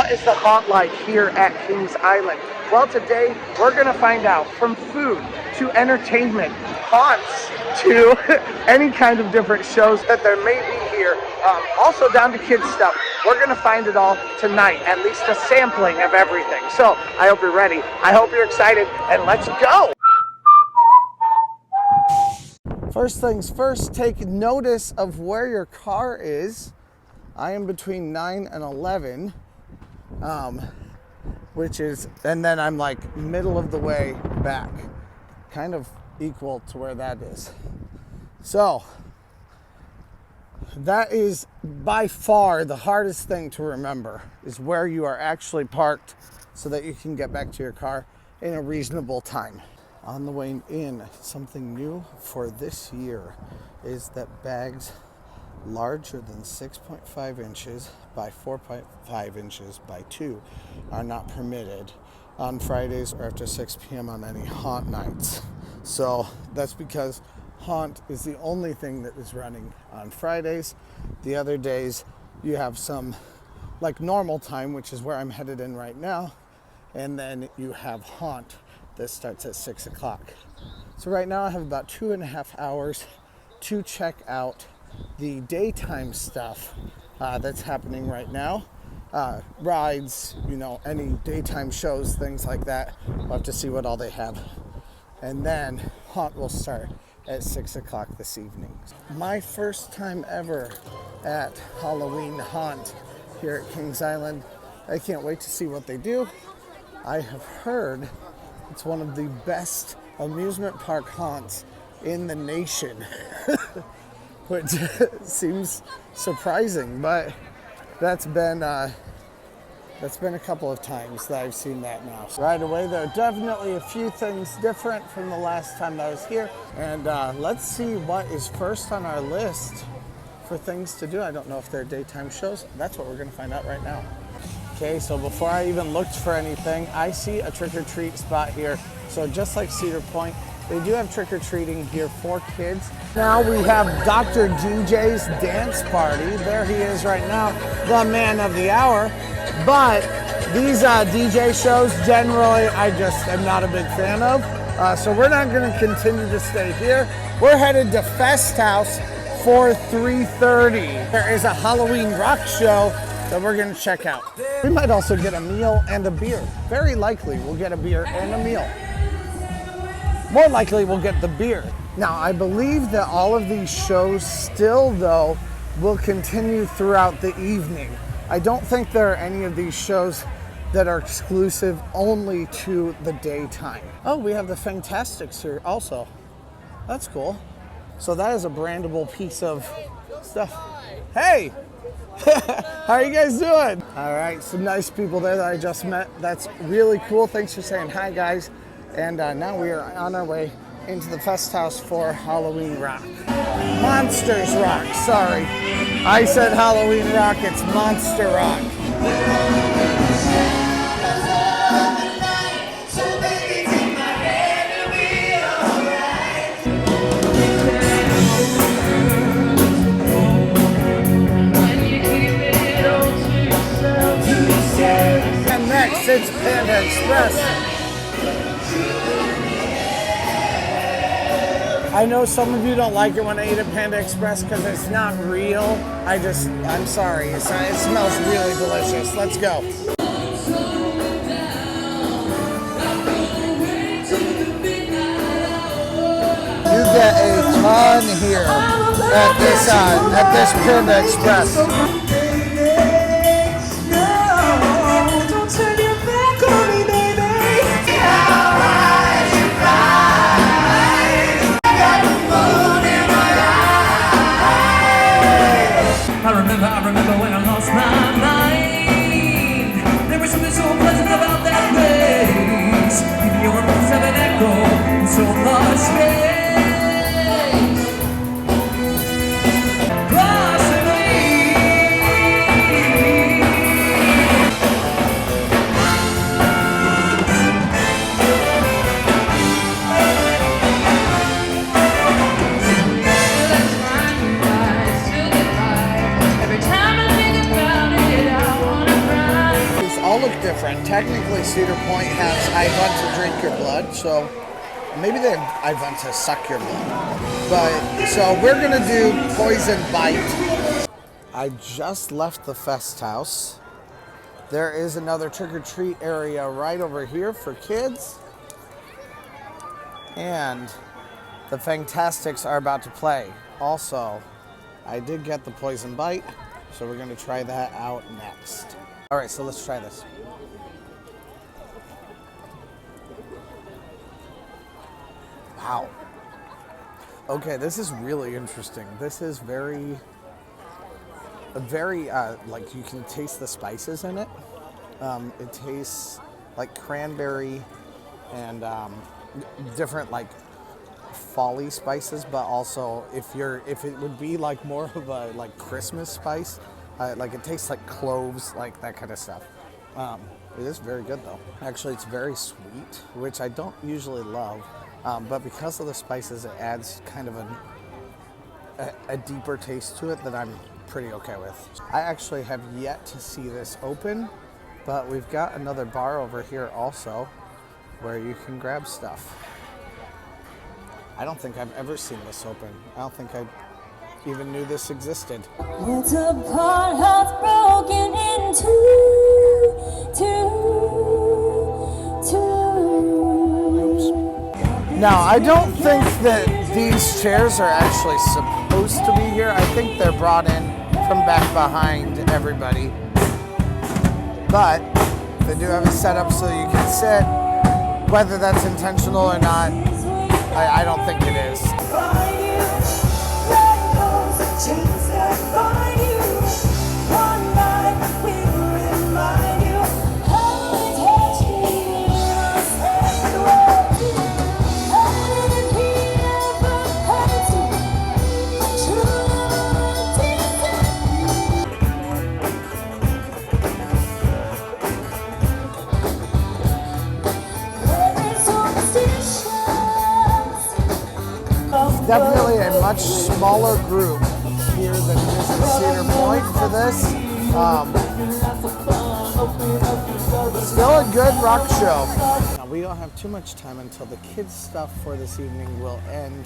What is the haunt like here at Kings Island? Well, today we're gonna find out, from food to entertainment, haunts to any kind of different shows that there may be here, also down to kids stuff. We're gonna find it all tonight, at least a sampling of everything. So I hope you're ready, I hope you're excited, and let's go! First things first, take notice of where your car is. I am between 9 and 11. Which is, and then I'm like middle of the way back, kind of equal to where that is. So that is by far the hardest thing to remember, is where you are actually parked so that you can get back to your car in a reasonable time. On the way in, something new for this year is that bags larger than 6.5 inches by 4.5 inches by 2 are not permitted on Fridays or after 6 p.m. on any haunt nights. So that's because haunt is the only thing that is running on Fridays. The other days you have some like normal time, which is where I'm headed in right now, and then you have haunt that starts at 6 o'clock. So right now I have about 2.5 hours to check out the daytime stuff that's happening right now. Rides, you know, any daytime shows, things like that. We'll have to see what all they have. And then haunt will start at 6 o'clock this evening. My first time ever at Halloween haunt here at Kings Island. I can't wait to see what they do. I have heard it's one of the best amusement park haunts in the nation. Which seems surprising, but that's been a couple of times that I've seen that now. So right away, there are definitely a few things different from the last time I was here, and let's see what is first on our list for things to do. I don't know if they're daytime shows. That's what we're gonna find out right now. Okay, so before I even looked for anything, I see a trick-or-treat spot here. So just like Cedar Point, they do have trick-or-treating here for kids. Now we have Dr. DJ's dance party. There he is right now, the man of the hour. But these DJ shows, generally, I just am not a big fan of. So we're not gonna continue to stay here. We're headed to Festhaus for 3:30. There is a Halloween rock show that we're gonna check out. We might also get a meal and a beer. Very likely we'll get a beer and a meal. More likely we'll get the beer. Now, I believe that all of these shows still, though, will continue throughout the evening. I don't think there are any of these shows that are exclusive only to the daytime. Oh, we have the Fangtastics here also. That's cool. So that is a brandable piece of stuff. Hey! How are you guys doing? All right, some nice people there that I just met. That's really cool. Thanks for saying hi, guys. And now we are on our way into the Festhaus for Halloween Rock. Monsters Rock, sorry. I said Halloween Rock, it's Monster Rock. And next, it's Panda Express. I know some of you don't like it when I eat at Panda Express because it's not real. I'm sorry, it smells really delicious. Let's go. You get a ton here at this Panda Express. I remember when I lost my mind. There was something so pleasant about that place. Even your roots have an echo in so much space. Possibly all look different. Technically, Cedar Point has I want to drink your blood, so maybe they have I want to suck your blood. But so we're gonna do poison bite. I just left the Festhaus. There is another trick-or-treat area right over here for kids. And the Fangtastics are about to play. Also, I did get the poison bite, so we're gonna try that out next. All right, so let's try this. Wow. Okay, this is really interesting. This is very, like you can taste the spices in it. It tastes like cranberry and different like folly spices, but also if it would be like more of a like Christmas spice, like it tastes like cloves, like that kind of stuff. It is very good though. Actually, it's very sweet, which I don't usually love, but because of the spices, it adds kind of a deeper taste to it that I'm pretty okay with. I actually have yet to see this open, but we've got another bar over here also where you can grab stuff. I don't think I've ever seen this open. I don't think I even knew this existed. It's a part hearts broken into two. Now, I don't think that these chairs are actually supposed to be here. I think they're brought in from back behind everybody. But they do have it set up so you can sit. Whether that's intentional or not, I don't think it is. Definitely a much smaller group here than it is in Cedar Point for this. Still a good rock show. Now, we don't have too much time until the kids' stuff for this evening will end,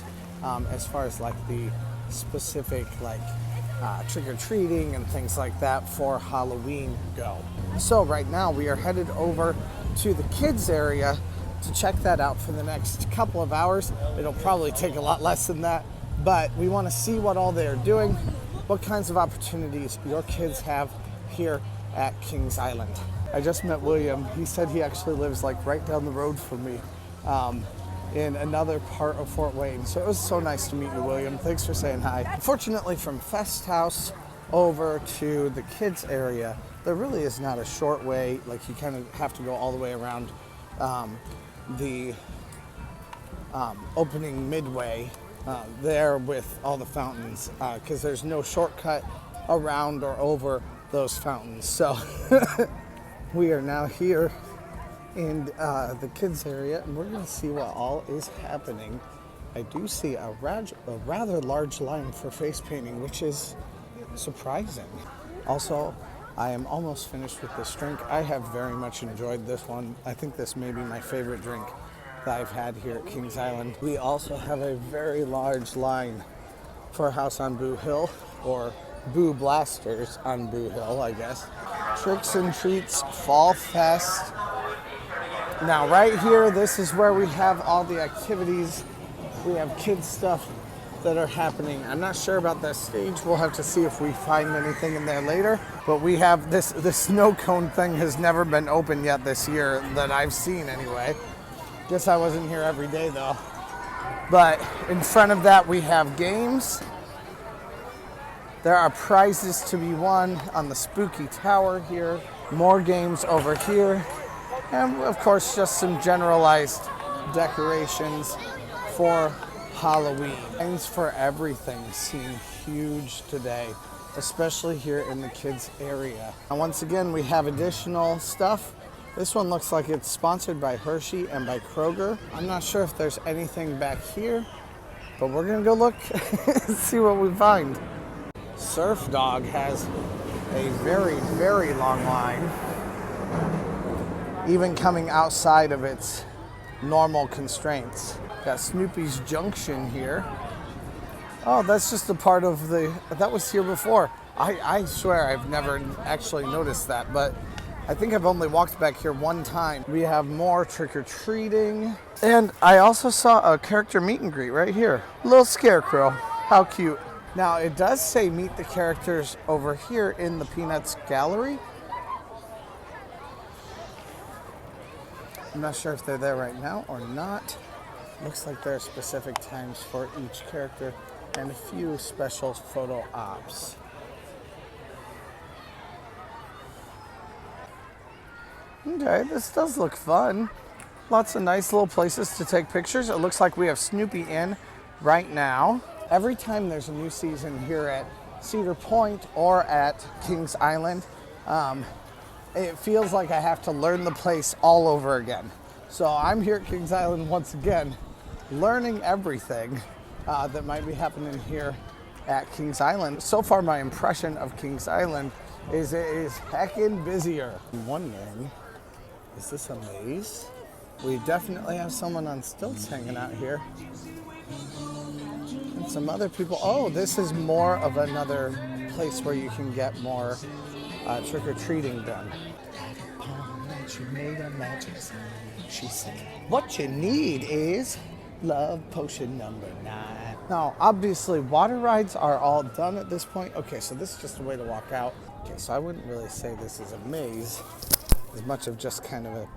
as far as like the specific like trick-or-treating and things like that for Halloween go. So right now we are headed over to the kids area to check that out for the next couple of hours. It'll probably take a lot less than that, but we want to see what all they're doing, what kinds of opportunities your kids have here at Kings Island. I just met William. He said he actually lives like right down the road from me in another part of Fort Wayne. So it was so nice to meet you, William. Thanks for saying hi. Unfortunately, from Festhaus over to the kids area, there really is not a short way. Like you kind of have to go all the way around the opening midway there with all the fountains, because there's no shortcut around or over those fountains. So we are now here in the kids area, and we're going to see what all is happening. I do see a rather large line for face painting, which is surprising. Also, I am almost finished with this drink. I have very much enjoyed this one. I think this may be my favorite drink that I've had here at Kings Island. We also have a very large line for House on Boo Hill, or Boo Blasters on Boo Hill, I guess. Tricks and Treats Fall Fest. Now right here, this is where we have all the activities. We have kids stuff that are happening. I'm not sure about that stage. We'll have to see if we find anything in there later. But we have this snow cone thing has never been open yet this year that I've seen anyway. Guess I wasn't here every day though. But in front of that we have games. There are prizes to be won on the Spooky Tower here. More games over here. And of course just some generalized decorations for Halloween. Lines for everything seem huge today, especially here in the kids area. And once again, we have additional stuff. This one looks like it's sponsored by Hershey and by Kroger. I'm not sure if there's anything back here, but we're gonna go look and see what we find. Surf Dog has a very, very long line. even coming outside of its normal constraints. Got Snoopy's Junction here. Oh, that's just a part of that was here before. I swear I've never actually noticed that, but I think I've only walked back here one time. We have more trick-or-treating. And I also saw a character meet and greet right here. Little scarecrow, how cute. Now it does say meet the characters over here in the Peanuts Gallery. I'm not sure if they're there right now or not. Looks like there are specific times for each character and a few special photo ops. Okay, this does look fun. Lots of nice little places to take pictures. It looks like we have Snoopy in right now. Every time there's a new season here at Cedar Point or at Kings Island, it feels like I have to learn the place all over again. So I'm here at Kings Island once again, learning everything that might be happening here at Kings Island. So far, my impression of Kings Island is it is heckin' busier. I'm wondering, is this a maze? We definitely have someone on stilts hanging out here. And some other people. Oh, this is more of another place where you can get more trick-or-treating done. She made a magic sign. She said, what you need is love potion number 9. Now, obviously, water rides are all done at this point. Okay, so this is just a way to walk out. Okay, so I wouldn't really say this is a maze as much of just kind of a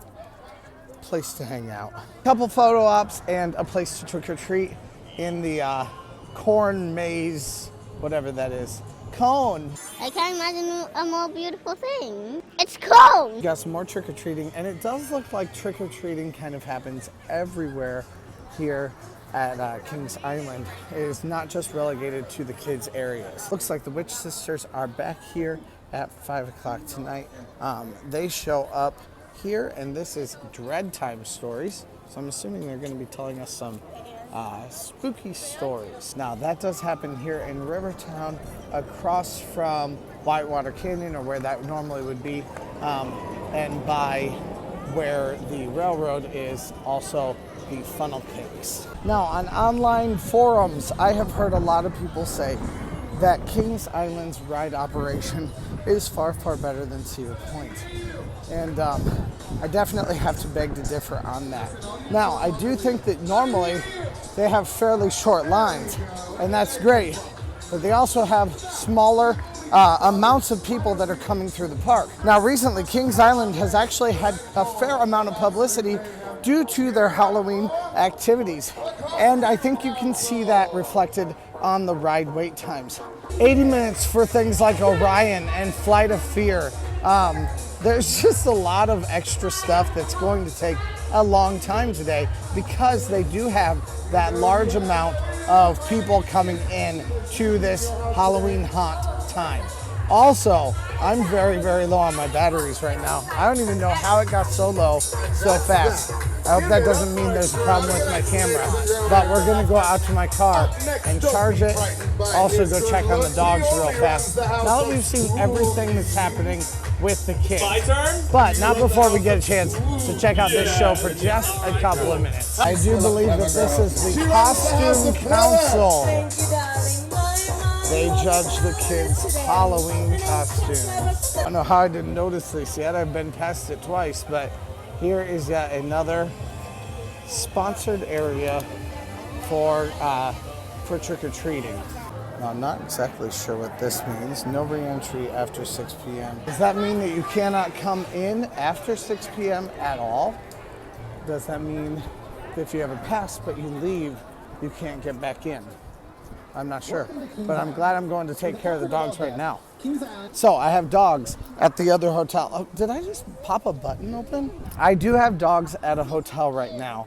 place to hang out. A couple photo ops and a place to trick-or-treat in the corn maze, whatever that is. Cone. I can't imagine a more beautiful thing. It's cone. We got some more trick-or-treating, and it does look like trick-or-treating kind of happens everywhere here at Kings Island. It is not just relegated to the kids' areas. Looks like the Witch Sisters are back here at 5 o'clock tonight. They show up here, and this is Dread Time Stories. So I'm assuming they're going to be telling us some spooky stories. Now that does happen here in Rivertown, across from Whitewater Canyon, or where that normally would be, and by where the railroad is, also the funnel cakes. Now on online forums, I have heard a lot of people say that Kings Island's ride operation is far, far better than Cedar Point. And I definitely have to beg to differ on that. Now, I do think that normally they have fairly short lines, and that's great. But they also have smaller amounts of people that are coming through the park. Now, recently, Kings Island has actually had a fair amount of publicity due to their Halloween activities. And I think you can see that reflected on the ride wait times. 80 minutes for things like Orion and Flight of Fear. There's just a lot of extra stuff that's going to take a long time today because they do have that large amount of people coming in to this Halloween haunt time. Also, I'm very, very low on my batteries right now. I don't even know how it got so low so fast. I hope that doesn't mean there's a problem with my camera, but we're gonna go out to my car and charge it. Also go check on the dogs real fast. Now that we've seen everything that's happening with the kids, but not before we get a chance to check out this show for just a couple of minutes. I do believe that this is the Costume Council. They judge the kids' Halloween costumes. I don't know how I didn't notice this yet. I've been past it twice, but here is yet another sponsored area for trick-or-treating. Now, I'm not exactly sure what this means. No re-entry after 6 p.m. Does that mean that you cannot come in after 6 p.m. at all? Does that mean that if you have a pass but you leave, you can't get back in? I'm not sure, but I'm glad I'm going to take care of the dogs right now. So I have dogs at the other hotel. Oh, did I just pop a button open? I do have dogs at a hotel right now.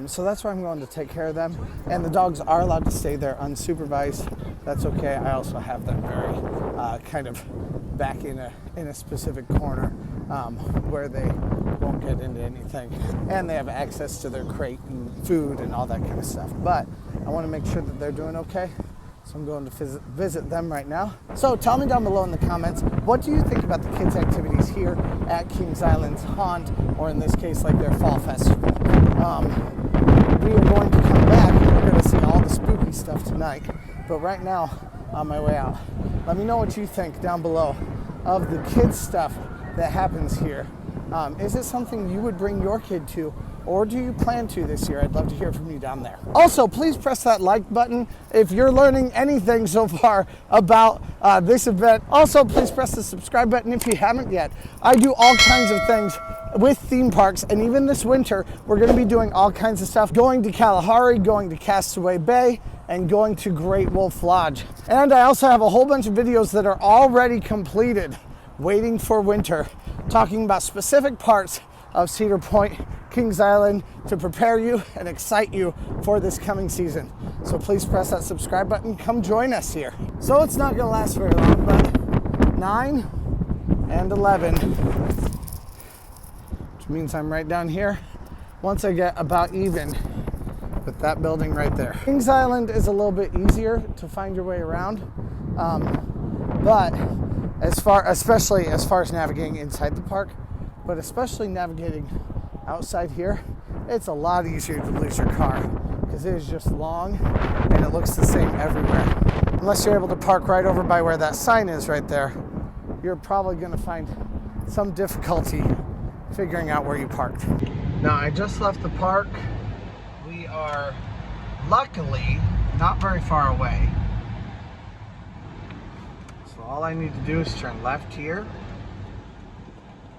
So that's where I'm going to take care of them. And the dogs are allowed to stay there unsupervised. That's okay. I also have them very kind of back in a specific corner where they won't get into anything. And they have access to their crate and food and all that kind of stuff. But I want to make sure that they're doing okay. So I'm going to visit them right now. So tell me down below in the comments, what do you think about the kids' activities here at Kings Island's Haunt, or in this case, like their Fall Festival? We are going to come back and we're going to see all the spooky stuff tonight. But right now, on my way out, let me know what you think down below of the kids' stuff that happens here. Is it something you would bring your kid to, or do you plan to this year? I'd love to hear from you down there. Also, please press that like button if you're learning anything so far about this event. Also, please press the subscribe button if you haven't yet. I do all kinds of things with theme parks, and even this winter, we're going to be doing all kinds of stuff. Going to Kalahari, going to Castaway Bay, and going to Great Wolf Lodge. And I also have a whole bunch of videos that are already completed, waiting for winter, talking about specific parts of Cedar Point, Kings Island, to prepare you and excite you for this coming season. So please press that subscribe button. Come join us here. So it's not gonna last very long, but 9 and 11, which means I'm right down here once I get about even with that building right there. Kings Island is a little bit easier to find your way around, but especially as far as navigating inside the park, but especially navigating outside here, it's a lot easier to lose your car because it is just long and it looks the same everywhere. Unless you're able to park right over by where that sign is right there, you're probably going to find some difficulty figuring out where you parked. Now, I just left the park. We are luckily not very far away. So all I need to do is turn left here,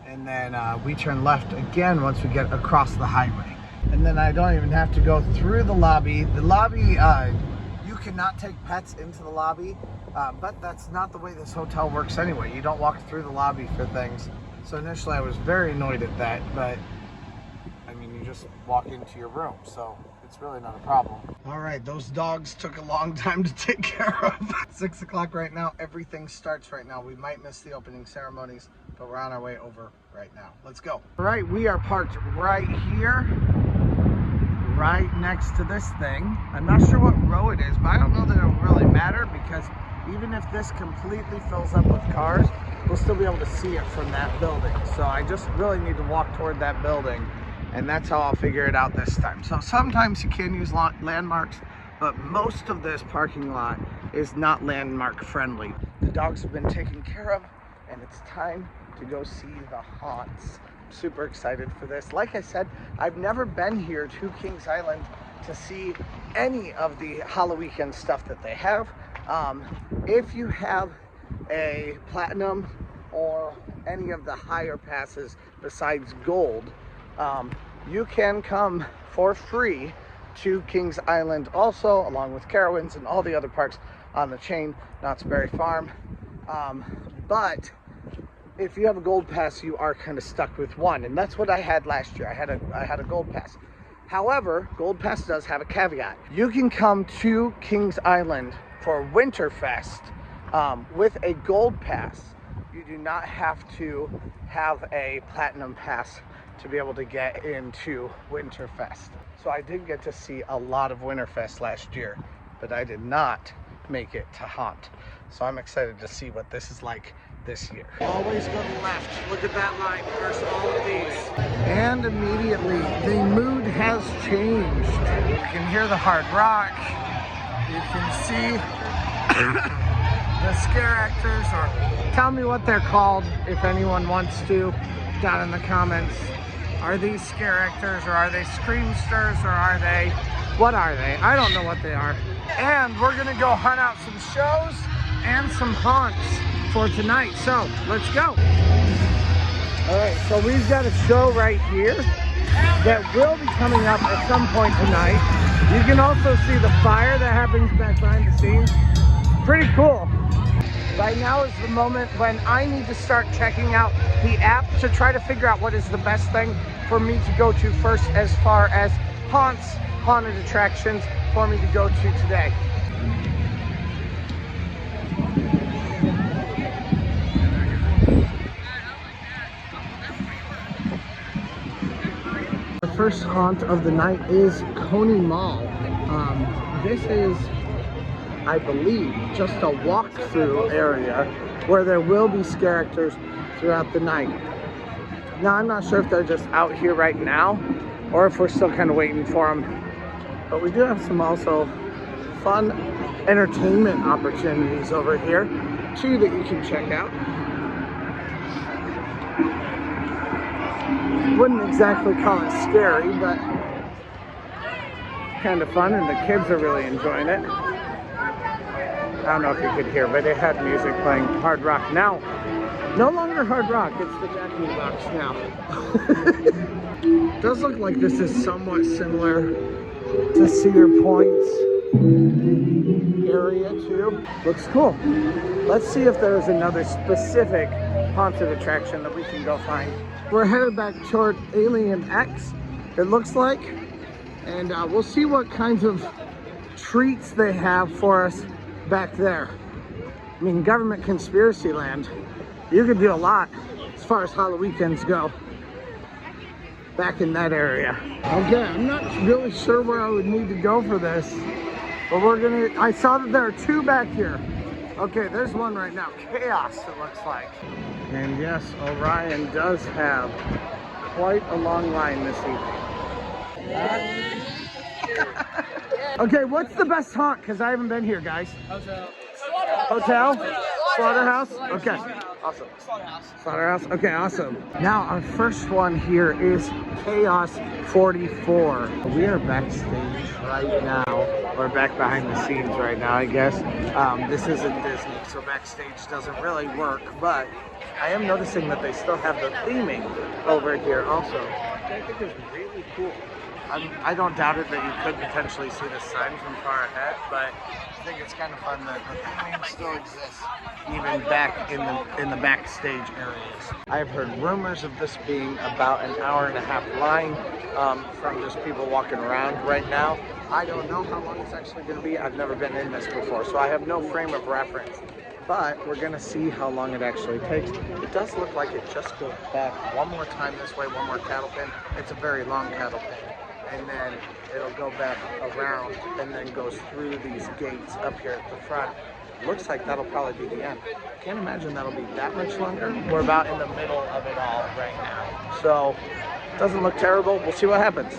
and then we turn left again once we get across the highway. And then I don't even have to go through the lobby. The lobby, you cannot take pets into the lobby, but that's not the way this hotel works anyway. You don't walk through the lobby for things. So initially I was very annoyed at that, but I mean, you just walk into your room, so it's really not a problem. All right, those dogs took a long time to take care of. 6 o'clock right now, everything starts right now. We might miss the opening ceremonies, but we're on our way over right now. Let's go. All right, we are parked right here, right next to this thing. I'm not sure what row it is, but I don't know that it'll really matter because even if this completely fills up with cars, we'll still be able to see it from that building. So I just really need to walk toward that building, and that's how I'll figure it out this time. So sometimes you can use landmarks, but most of this parking lot is not landmark friendly. The dogs have been taken care of, and it's time to go see the haunts. I'm super excited for this. Like I said, I've never been here to Kings Island to see any of the Halloween stuff that they have. If you have a platinum or any of the higher passes besides gold, you can come for free to Kings Island also, along with Carowinds and all the other parks on the chain, Knott's Berry Farm. But if you have a gold pass, you are kind of stuck with one, and that's what I had last year. I had a gold pass. However, gold pass does have a caveat. You can come to Kings Island for Winterfest with a gold pass. You do not have to have a platinum pass to be able to get into Winterfest. So I did get to see a lot of Winterfest last year, but I did not make it to Haunt. So I'm excited to see what this is like this year. Always go to the left. Look at that line versus all of these. And immediately the mood has changed. You can hear the hard rock. You can see the scare actors, or tell me what they're called if anyone wants to down in the comments. Are these scare actors, or are they screamsters, or are they, what are they? I don't know what they are. And we're gonna go hunt out some shows and some haunts for tonight. So let's go. All right, so we've got a show right here that will be coming up at some point tonight. You can also see the fire that happens back behind the scenes. Pretty cool. Right now is the moment when I need to start checking out the app to try to figure out what is the best thing for me to go to first as far as haunted attractions for me to go to today. The first haunt of the night is Coney Mall. This is, I believe, just a walkthrough area where there will be characters throughout the night. Now, I'm not sure if they're just out here right now or if we're still kind of waiting for them. But we do have some also fun entertainment opportunities over here too that you can check out. Wouldn't exactly call it scary, but kind of fun, and the kids are really enjoying it. I don't know if you could hear, but they had music playing, hard rock. Now, no longer hard rock, it's the Jack in the Box now. Does look like this is somewhat similar to Cedar Point's area too. Looks cool. Let's see if there's another specific haunted attraction that we can go find. We're headed back toward Alien X, it looks like, and we'll see what kinds of treats they have for us back there. I mean, government conspiracy land, you could do a lot as far as Halloween go back in that area. Okay, I'm not really sure where I would need to go for this, but I saw that there are two back here. Okay, there's one right now. Chaos, it looks like. And yes, Orion does have quite a long line this evening. Okay, what's the best haunt? Because I haven't been here, guys. Hotel? Slaughterhouse? Okay, awesome. Slaughterhouse? Okay, awesome. Now, our first one here is Chaos 44. We are backstage right now. We're back behind the scenes right now, I guess. This isn't Disney, so backstage doesn't really work, but I am noticing that they still have the theming over here also, which I think is really cool. I don't doubt it that you could potentially see the sign from far ahead, but I think it's kind of fun that the theming still exists even back in the backstage areas. I've heard rumors of this being about an hour-and-a-half line from just people walking around right now. I don't know how long it's actually going to be. I've never been in this before, so I have no frame of reference. But we're going to see how long it actually takes. It does look like it just goes back one more time this way, one more cattle pin. It's a very long cattle pin. And then it'll go back around and then goes through these gates up here at the front. Looks like that'll probably be the end. Can't imagine that'll be that much longer. We're about in the middle of it all right now. So, doesn't look terrible. We'll see what happens.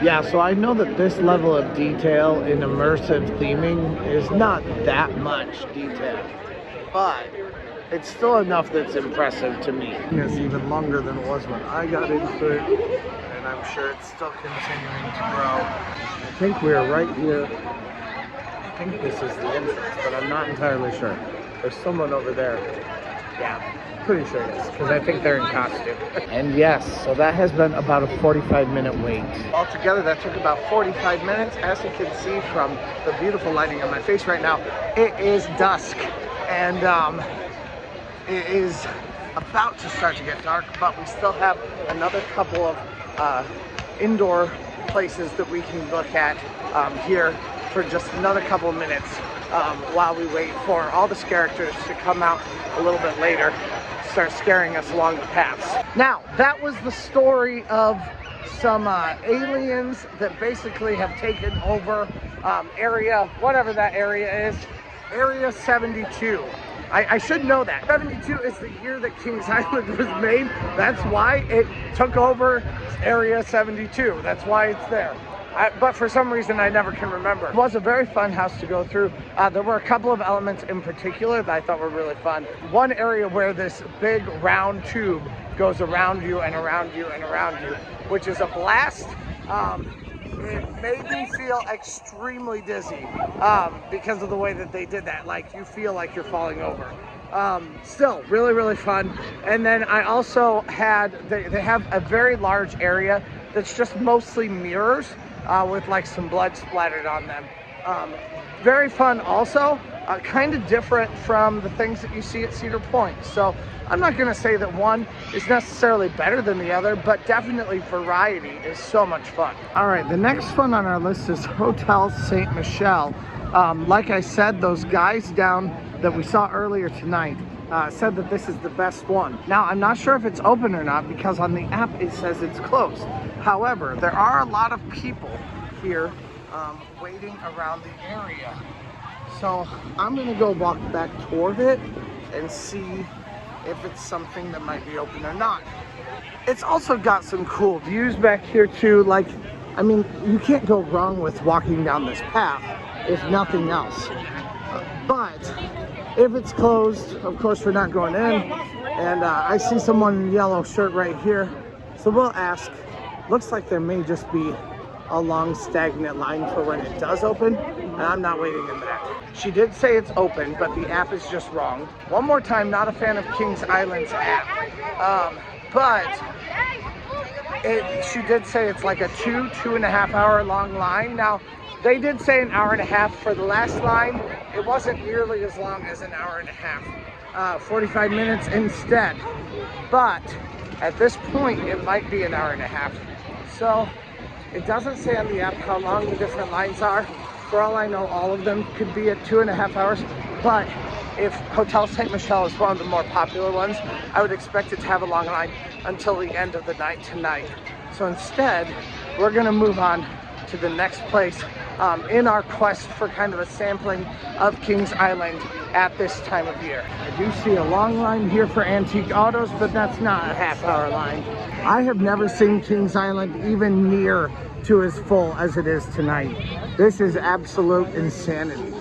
Yeah, so I know that this level of detail in immersive theming is not that much detail, but it's still enough that's impressive to me. It's even longer than it was when I got into it, and I'm sure it's still continuing to grow. I think we're right here. I think this is the entrance, but I'm not entirely sure. There's someone over there. Yeah, pretty sure it is, because I think they're in costume. And yes, so that has been about a 45-minute wait. Altogether, that took about 45 minutes. As you can see from the beautiful lighting on my face right now, it is dusk, and it is about to start to get dark, but we still have another couple of indoor places that we can look at here for just another couple of minutes while we wait for all the characters to come out a little bit later, start scaring us along the paths. Now, that was the story of some aliens that basically have taken over area, whatever that area is, Area 72. I should know that. 72 is the year that Kings Island was made. That's why it took over Area 72. That's why it's there. But for some reason, I never can remember. It was a very fun house to go through. There were a couple of elements in particular that I thought were really fun. One area where this big round tube goes around you and around you and around you, which is a blast. It made me feel extremely dizzy because of the way that they did that. Like, you feel like you're falling over. Still, really, really fun. And then I also had, they have a very large area that's just mostly mirrors with like some blood splattered on them. Very fun also, kind of different from the things that you see at Cedar Point. So I'm not going to say that one is necessarily better than the other, but definitely variety is so much fun. All right, the next one on our list is Hotel St. Michel. Like I said, those guys down that we saw earlier tonight said that this is the best one. Now, I'm not sure if it's open or not because on the app it says it's closed. However, there are a lot of people here waiting around the area. So I'm gonna go walk back toward it and see if it's something that might be open or not. It's also got some cool views back here too. Like, I mean, you can't go wrong with walking down this path, if nothing else. But if it's closed, of course we're not going in. And I see someone in a yellow shirt right here. So we'll ask. Looks like there may just be a long stagnant line for when it does open, and I'm not waiting in that. She did say it's open, but the app is just wrong. One more time, not a fan of Kings Island's app, but she did say it's like a 2.5 hour long line. Now, they did say an hour and a half for the last line. It wasn't nearly as long as an hour and a half, 45 minutes instead. But at this point, it might be an hour and a half. So it doesn't say on the app how long the different lines are. For all I know, all of them could be at 2.5 hours. But if Hotel St. Michel is one of the more popular ones, I would expect it to have a long line until the end of the night tonight. So instead, we're gonna move on to the next place in our quest for kind of a sampling of Kings Island at this time of year. I do see a long line here for antique autos, but that's not a half-hour line. I have never seen Kings Island even near to as full as it is tonight. This is absolute insanity.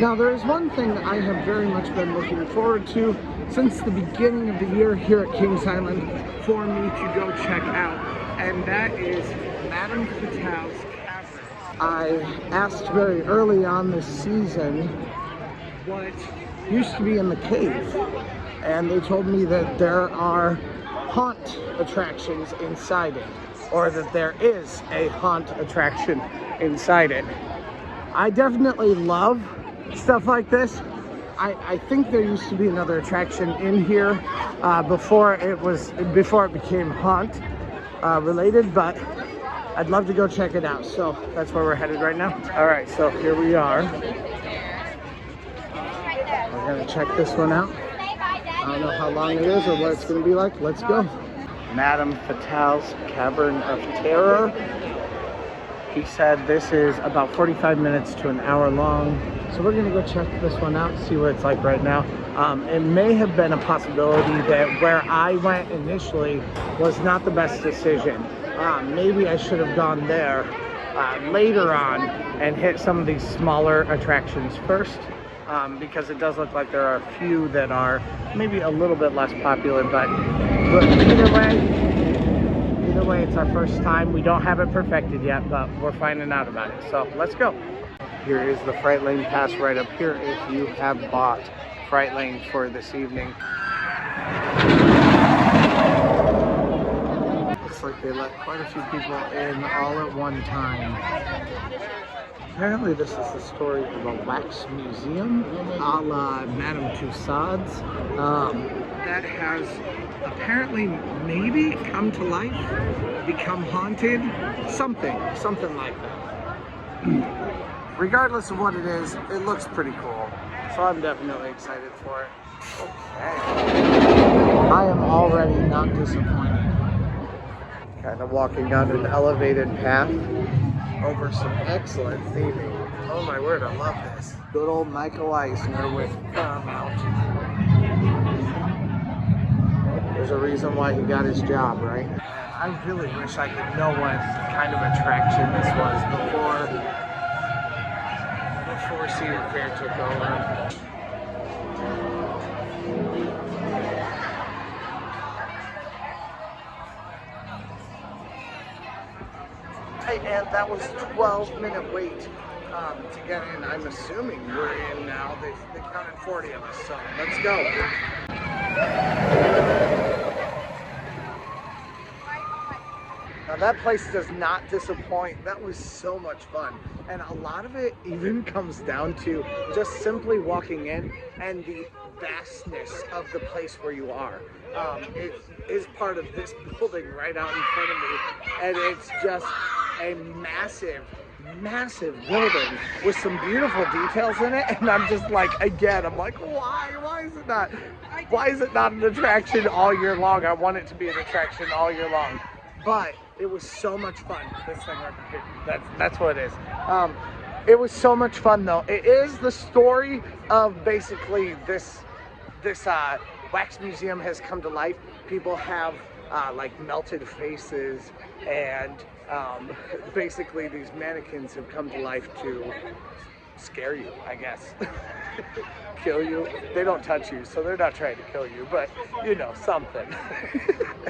Now, there is one thing that I have very much been looking forward to since the beginning of the year here at Kings Island for me to go check out, and that is Madame Festhaus Cavern. I asked very early on this season what used to be in the cave, and they told me that there are haunt attractions inside it, or that there is a haunt attraction inside it. I definitely love stuff like this. I think there used to be another attraction in here before it became haunt related, but I'd love to go check it out. So that's where we're headed right now. All right, so here we are. We're gonna check this one out. I don't know how long it is or what it's gonna be like. Let's go. Madame Festhaus Cavern of Terror. He said this is about 45 minutes to an hour long. So we're gonna go check this one out, see what it's like right now. It may have been a possibility that where I went initially was not the best decision. Maybe I should have gone there later on and hit some of these smaller attractions first, because it does look like there are a few that are maybe a little bit less popular, but either way, it's our first time. We don't have it perfected yet, but we're finding out about it. So let's go. Here is the Fright Lane Pass right up here if you have bought Fright Lane for this evening. Looks like they let quite a few people in all at one time. Apparently this is the story of a wax museum a la Madame Tussauds that has apparently maybe come to life, become haunted, something like that. Regardless of what it is, it looks pretty cool. So I'm definitely excited for it. Okay. I am already not disappointed. Kind of walking on an elevated path over some excellent theming. Oh my word, I love this. Good old Michael Eisner with Paramount. There's a reason why he got his job, right? I really wish I could know what kind of attraction this was before Cedar Fair took over. Hey, and that was a 12-minute wait to get in. I'm assuming we're in now. They counted 40 of us, so let's go. Now that place does not disappoint. That was so much fun. And a lot of it even comes down to just simply walking in and the vastness of the place where you are. It is part of this building right out in front of me. And it's just a massive building with some beautiful details in it. And I'm just like, again, I'm like, why is it not an attraction all year long? I want it to be an attraction all year long. but it was so much fun. This thing right here, that's what it is. It was so much fun though. It is the story of basically this wax museum has come to life. People have like melted faces, and basically these mannequins have come to life to scare you, I guess. Kill you. They don't touch you, so they're not trying to kill you, but you know, something.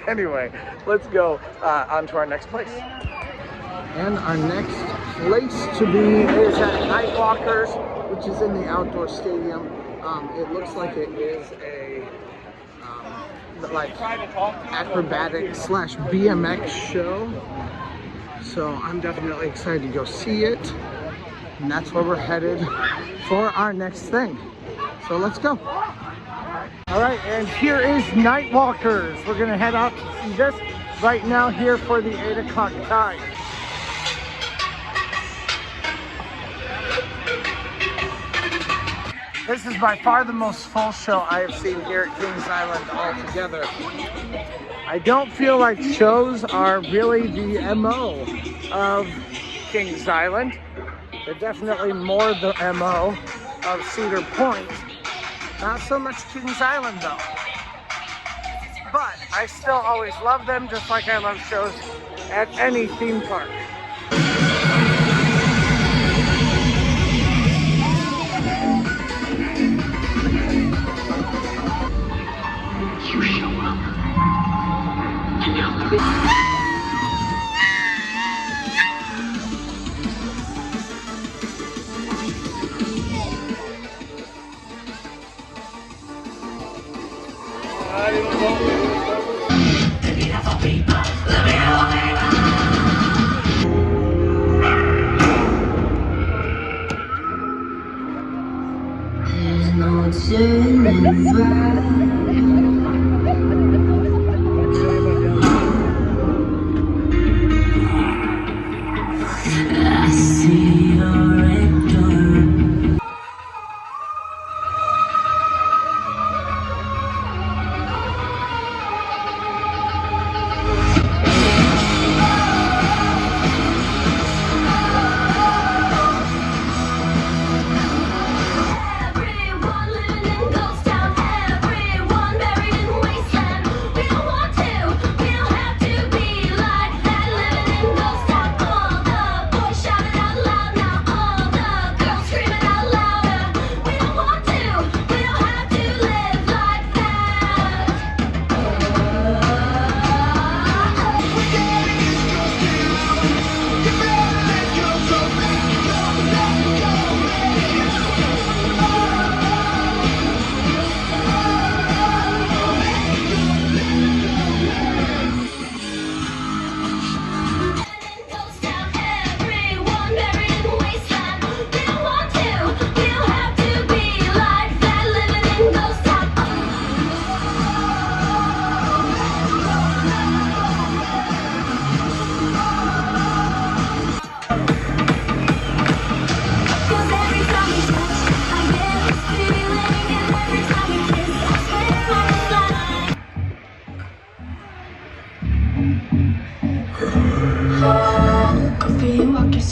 Anyway, let's go on to our next place. And our next place to be is at Nightwalkers, which is in the outdoor stadium. It looks like it is a like acrobatic / BMX show. So I'm definitely excited to go see it. And that's where we're headed for our next thing. So let's go. All right, and here is Nightwalkers. We're gonna head out to see this right now here for the 8 o'clock time. This is by far the most full show I have seen here at Kings Island altogether. I don't feel like shows are really the MO of Kings Island. They're definitely more the MO of Cedar Point. Not so much Kings Island though. But I still always love them, just like I love shows at any theme park. You show up, and you'll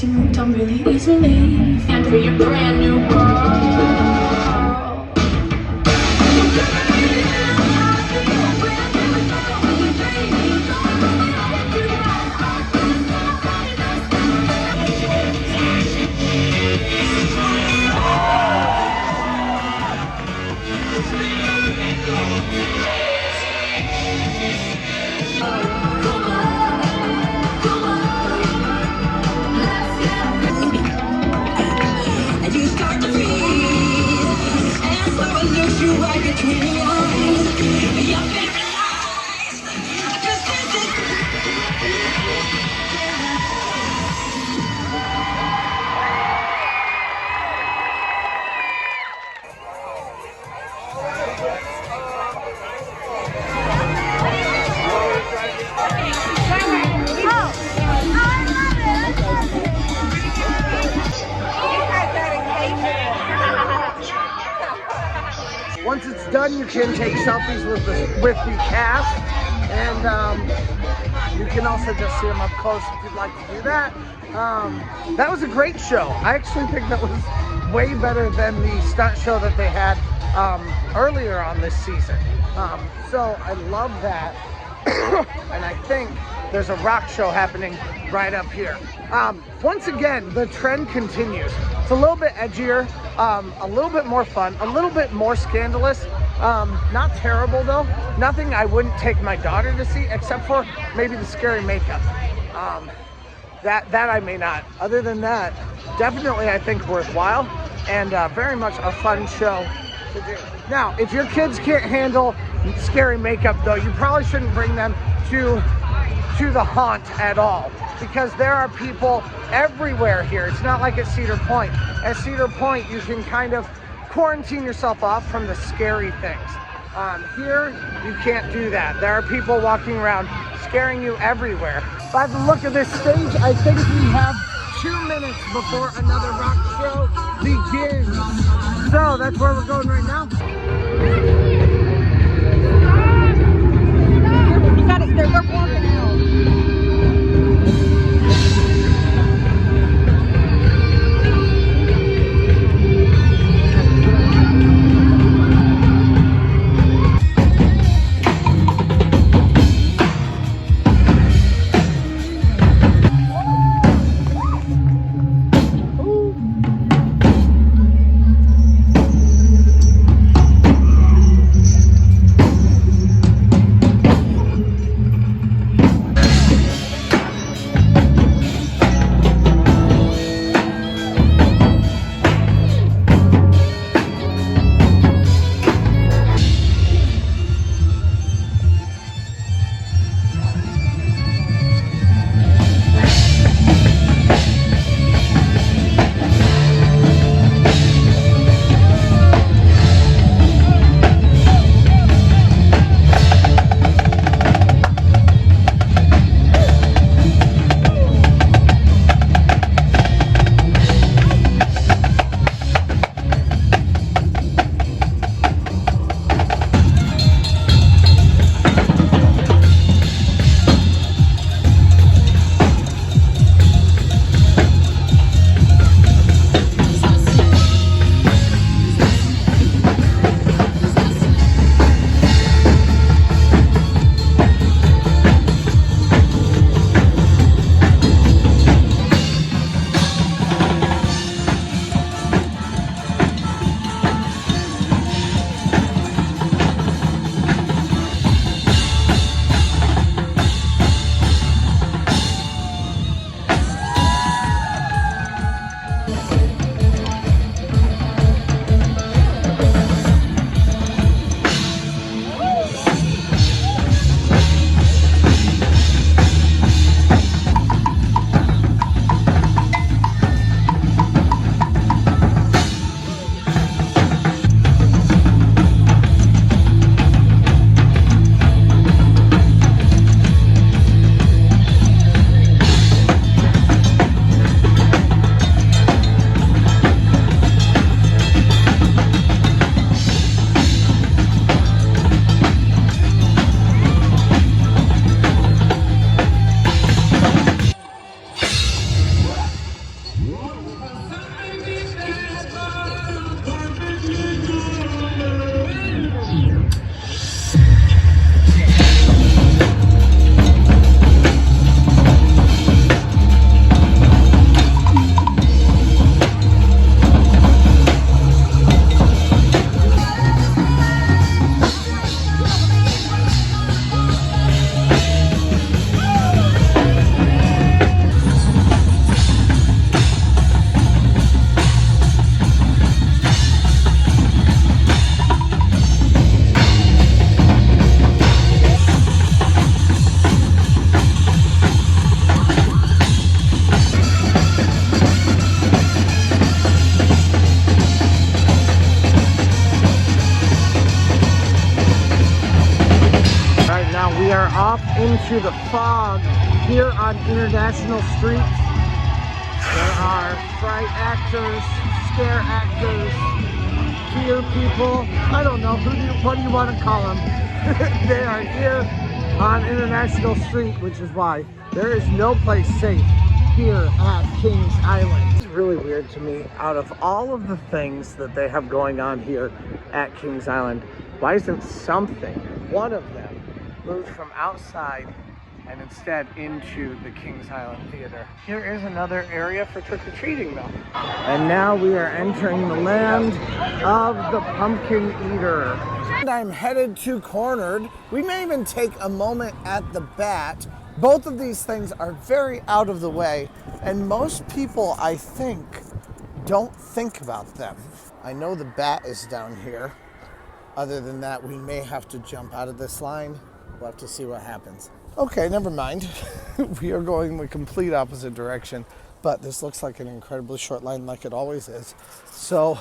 You moved down really easily. And for your brand new girl. Once it's done, you can take selfies with the cast. And you can also just see them up close if you'd like to do that. That was a great show. I actually think that was way better than the stunt show that they had earlier on this season. So I love that. And I think there's a rock show happening right up here. Once again, the trend continues. It's a little bit edgier, a little bit more fun, a little bit more scandalous. Not terrible though. Nothing I wouldn't take my daughter to see, except for maybe the scary makeup. That I may not. Other than that, definitely I think worthwhile and very much a fun show to do. Now, if your kids can't handle scary makeup though, you probably shouldn't bring them to the haunt at all, because there are people everywhere here. It's not like at Cedar Point. At Cedar Point, you can kind of quarantine yourself off from the scary things. Here, you can't do that. There are people walking around scaring you everywhere. By the look of this stage, I think we have 2 minutes before another rock show begins. So that's where we're going right now. You got it. They're walking out. into the fog here on International Street. There are fright actors, scare actors, fear people. I don't know, what do you want to call them? They are here on International Street, which is why there is no place safe here at Kings Island. It's really weird to me, out of all of the things that they have going on here at Kings Island, why isn't something, one of them, moved from outside and instead into the Kings Island Theater? Here is another area for trick-or-treating though. And now we are entering the land of the pumpkin eater. And I'm headed to Cornered. We may even take a moment at the Bat. Both of these things are very out of the way, and most people, I think, don't think about them. I know the Bat is down here. Other than that, we may have to jump out of this line. We'll have to see what happens. Okay, never mind. We are going the complete opposite direction, but this looks like an incredibly short line like it always is. So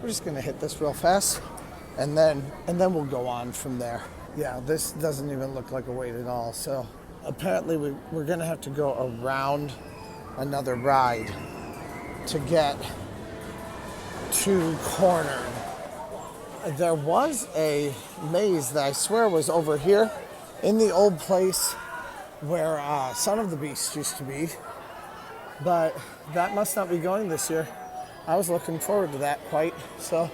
we're just gonna hit this real fast, and then we'll go on from there. Yeah, this doesn't even look like a wait at all. So apparently we're gonna have to go around another ride to get to Cornered. There was a maze that I swear was over here in the old place where Son of the Beast used to be, but that must not be going this year. I was looking forward to that quite, so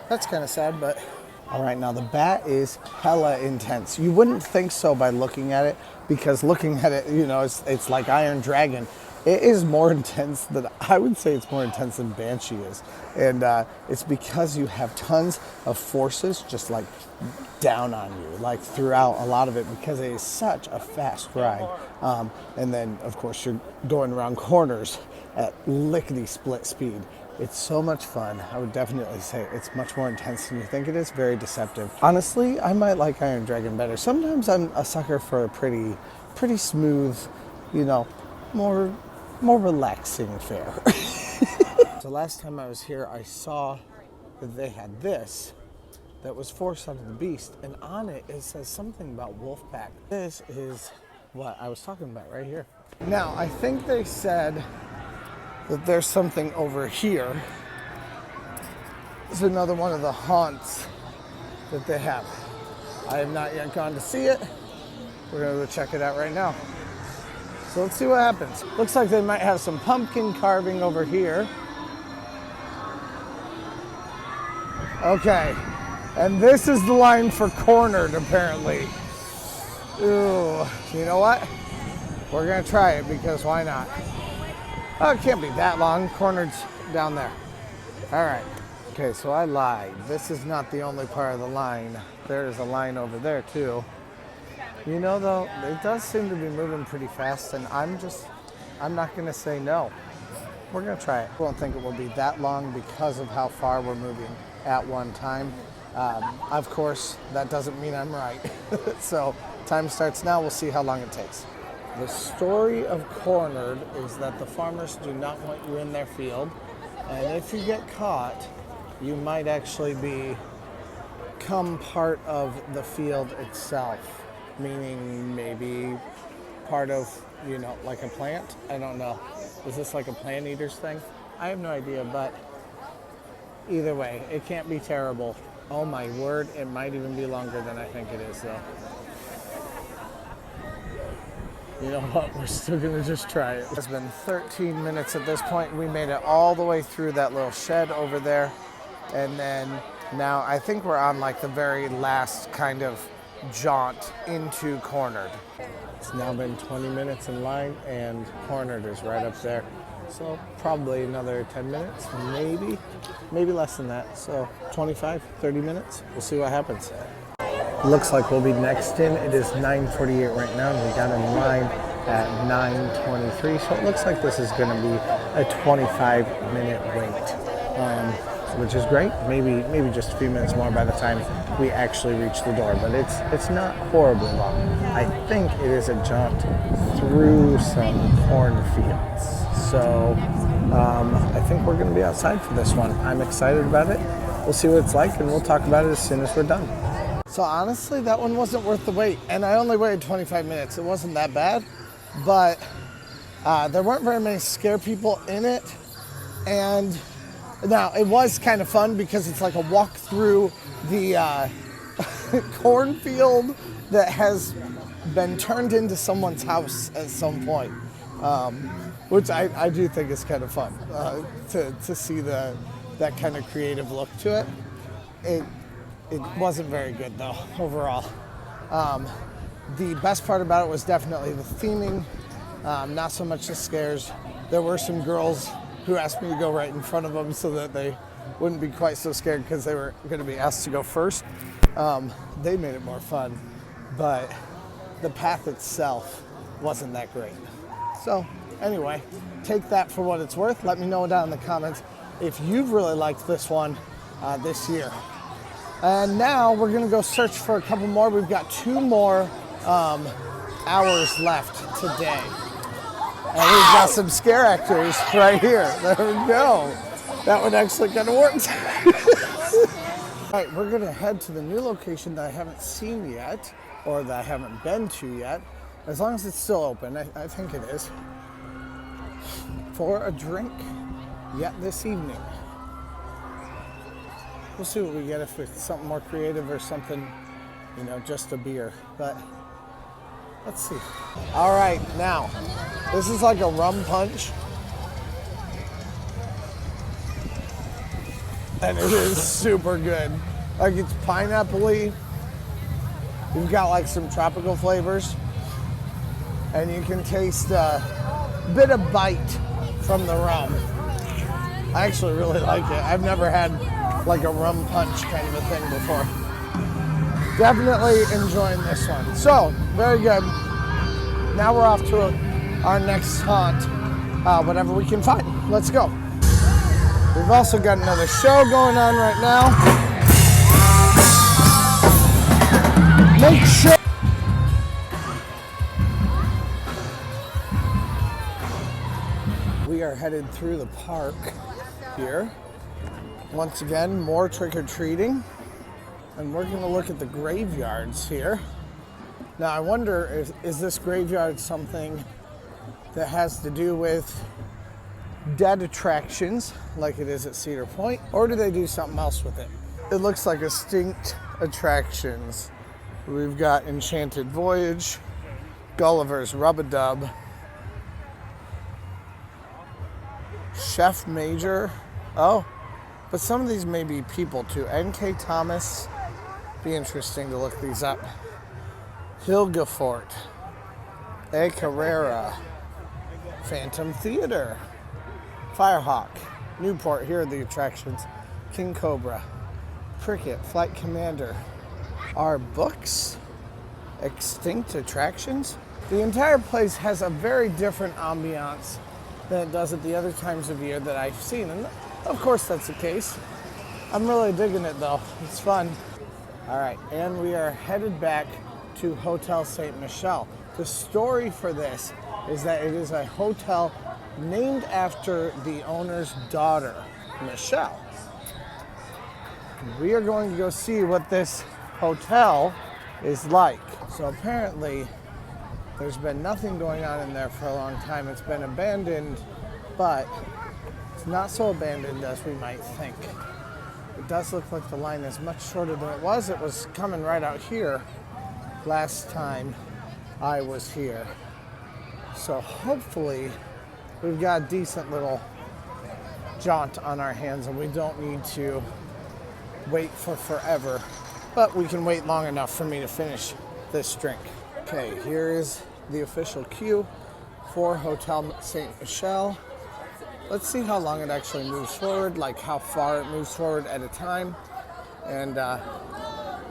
that's kind of sad, but all right, now the Bat is hella intense. You wouldn't think so by looking at it, because looking at it, you know, it's like Iron Dragon. It is more intense than, I would say it's more intense than Banshee is. And it's because you have tons of forces just like down on you, like throughout a lot of it, because it is such a fast ride. And then of course you're going around corners at lickety split speed. It's so much fun. I would definitely say it's much more intense than you think it is, very deceptive. Honestly, I might like Iron Dragon better. Sometimes I'm a sucker for a pretty smooth, you know, more relaxing fare. So last time I was here, I saw that they had this that was for Son of the Beast, and on it says something about Wolfpack. This is what I was talking about right here. Now, I think they said that there's something over here. This is another one of the haunts that they have. I have not yet gone to see it. We're gonna go check it out right now. So let's see what happens. Looks like they might have some pumpkin carving over here. Okay, and this is the line for Cornered, apparently. Ooh, you know what? We're gonna try it, because why not? Oh, it can't be that long. Cornered's down there. All right. Okay, so I lied. This is not the only part of the line. There's a line over there too. You know though, it does seem to be moving pretty fast, and I'm not gonna say no. We're gonna try it. I won't think it will be that long because of how far we're moving at one time. Of course, that doesn't mean I'm right. So time starts now, we'll see how long it takes. The story of Cornered is that the farmers do not want you in their field, and if you get caught, you might actually become part of the field itself. Meaning maybe part of, you know, like a plant? I don't know. Is this like a plant eaters thing? I have no idea, but either way, it can't be terrible. Oh my word, it might even be longer than I think it is though. You know what, we're still gonna just try it. It's been 13 minutes at this point. We made it all the way through that little shed over there. And then now I think we're on like the very last kind of jaunt into Cornered. It's now been 20 minutes in line, and Cornered is right up there. So probably another 10 minutes, maybe less than that. So 25, 30 minutes. We'll see what happens. Looks like we'll be next in. It is 9:48 right now, and we got in line at 9:23. So it looks like this is going to be a 25-minute wait. Which is great. Maybe just a few minutes more by the time we actually reach the door, but it's not horribly long. I think it is a jaunt through some cornfields. So I think we're going to be outside for this one. I'm excited about it. We'll see what it's like, and we'll talk about it as soon as we're done. So honestly, that one wasn't worth the wait, and I only waited 25 minutes. It wasn't that bad, but there weren't very many scare people in it, and now it was kind of fun because it's like a walk through the cornfield that has been turned into someone's house at some point, which I do think is kind of fun to see that kind of creative look to it. It wasn't very good though overall. The best part about it was definitely the theming, not so much the scares. There were some girls who asked me to go right in front of them so that they wouldn't be quite so scared because they were going to be asked to go first. They made it more fun, but the path itself wasn't that great. So anyway, take that for what it's worth. Let me know down in the comments if you've really liked this one this year. And now we're gonna go search for a couple more. We've got 2 more hours left today. And we've got some scare actors right here. There we go. That one actually kind of worked. All right, we're gonna head to the new location that I haven't seen yet, or that I haven't been to yet, as long as it's still open. I think it is. For a drink yet this evening. We'll see what we get, if it's something more creative or something, just a beer. But let's see. All right, now, this is like a rum punch. And it is super good. Like, it's pineapple-y. You've got like some tropical flavors. And you can taste a bit of bite from the rum. I actually really like it. I've never had like a rum punch kind of a thing before. Definitely enjoying this one. So, very good. Now we're off to our next haunt, whatever we can find. Let's go. We've also got another show going on right now. Make sure. We are headed through the park here. Once again, more trick-or-treating. And we're gonna look at the graveyards here. Now I wonder, is this graveyard something that has to do with dead attractions, like it is at Cedar Point, or do they do something else with it? It looks like extinct attractions. We've got Enchanted Voyage, Gulliver's Rub-a-Dub, Chef Major. Oh, but some of these may be people too. N.K. Thomas. Be interesting to look these up. Hilgefort, A. Carrera, Phantom Theater, Firehawk, Newport. Here are the attractions. King Cobra, Cricket, Flight Commander. Our books, extinct attractions. The entire place has a very different ambiance than it does at the other times of year that I've seen. And of course that's the case. I'm really digging it though. It's fun. All right, and we are headed back to Hotel St. Michel. The story for this is that it is a hotel named after the owner's daughter, Michelle. We are going to go see what this hotel is like. So apparently there's been nothing going on in there for a long time. It's been abandoned, but it's not so abandoned as we might think. It does look like the line is much shorter than it was. It was coming right out here last time I was here. So hopefully we've got a decent little jaunt on our hands and we don't need to wait for forever, but we can wait long enough for me to finish this drink. Okay, here is the official queue for Hotel St. Michel. Let's see how long it actually moves forward, like how far it moves forward at a time, and